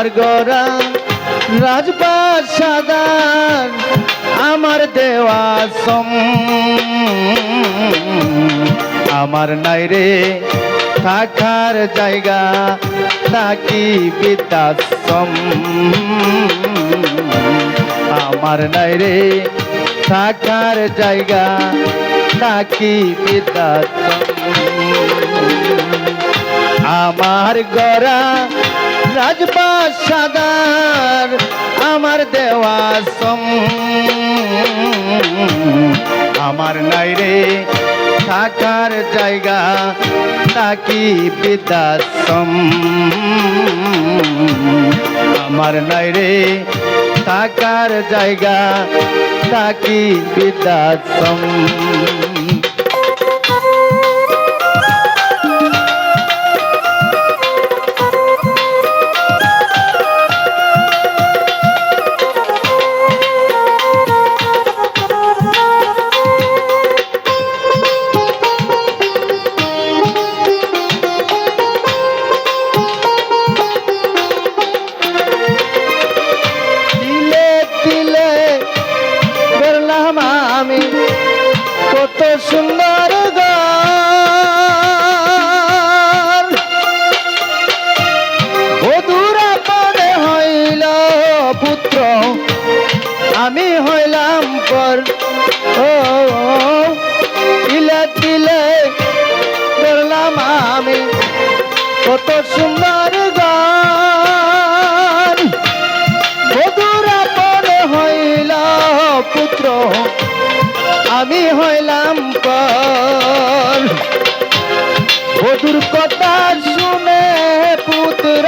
আমার গড়া রাজপ্রাসাদ আমার দেওয়া আমার নাই রে থাকার জায়গা থাকি বৃদ্ধাশ্রম আমার নাই রে থাকার জায়গা থাকি বৃদ্ধাশ্রম আমার গড়া রাজপ্রাসাদ আমার দেওয়া আমার নাই রে থাকার জায়গা থাকি বৃদ্ধাশ্রম আমার নাই রে থাকার জায়গা থাকি বৃদ্ধাশ্রম কত সুন্দর বধুরা পরে হইল পুত্র আমি হইলাম পর ও তিলে তিলে করলাম আমি কত সুন্দর বধুরা পরে হইল পুত্র আমি হইলাম পর বধুর কথা শুনে পুত্র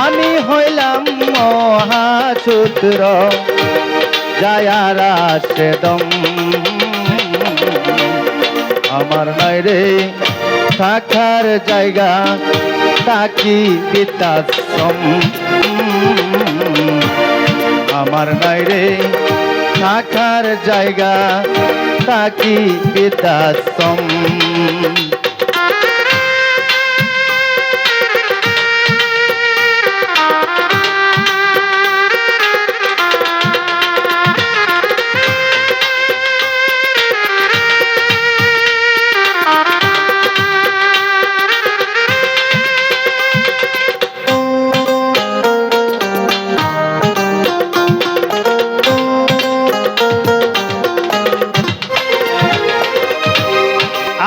আমি হইলাম মহাসূত্র যায়ারা সেদম আমার নাই রে থাকার জায়গা থাকি বৃদ্ধাশ্রম আমার নাই রে থাকার জায়গা থাকি বৃদ্ধাশ্রম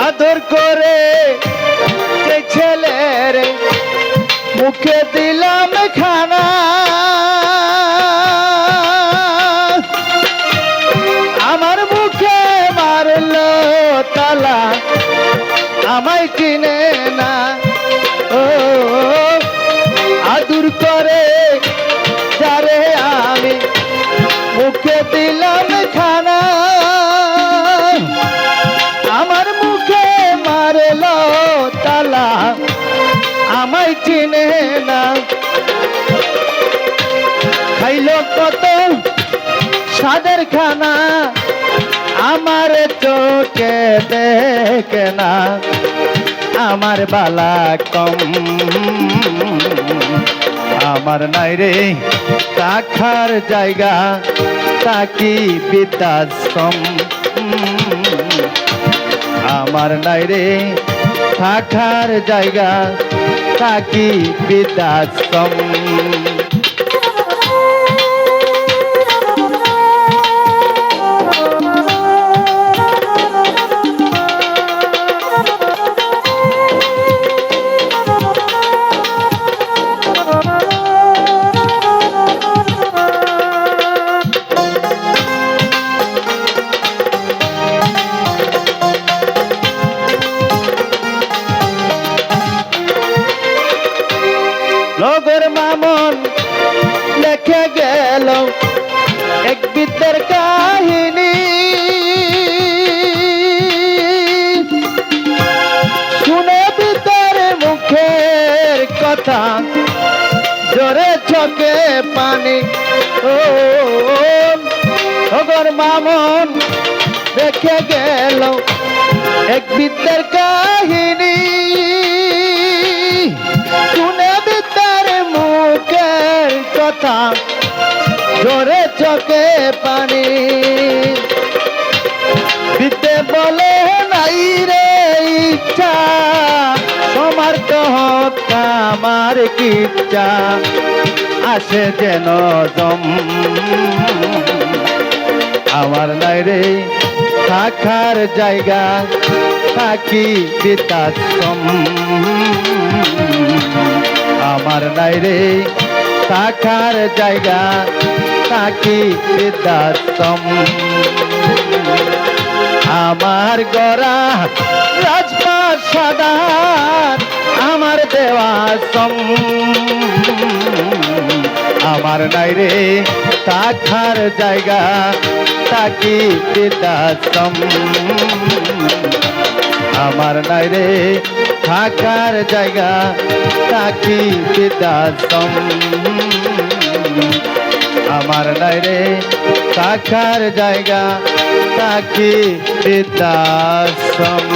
আদর করে যে ছেলের মুখে দিলাম খানা আমার মুখে মারলো তালা আমায় চিনে না ও আদর করে যারে আমি মুখে দিলাম খানা আমার মুখে মারলো তালা আমায় চিনে না খাইলো কত সাদের খানা আমার চোখে দেখে না আমার বালা কম আমার নাই রে থাকার জায়গা থাকি বৃদ্ধাশ্রম আমার নাই রে থাকার জায়গা থাকি বৃদ্ধাশ্রম লগর মামন লেখে গেল এক বিদ্যার কাহিনী শুনে বিদ্যার মুখের কথা জোরে চোখে পানি ও লগর মামন লেখে গেল এক বিদ্যার কাহিনী শুনে বিদ্যার মুখ কথা জোরে চোখে পানি দিতে বলে নাই রে ইচ্ছা তোমার তো হোক আমার কি ইচ্ছা আসে যেন দম আমার নাই রে থাকার জায়গা থাকি বৃদ্ধাশ্রম আমার নাই রে থাকার জায়গা থাকি বৃদ্ধাশ্রম আমার গড়া রাজপ্রাসাদ আমার দেওয়াশ্রম আমার নাই রে থাকার জায়গা থাকি বৃদ্ধাশ্রম আমার নাই রে থাকার জায়গা থাকি বৃদ্ধাশ্রম আমার নাই রে থাকার জায়গা থাকি বৃদ্ধাশ্রম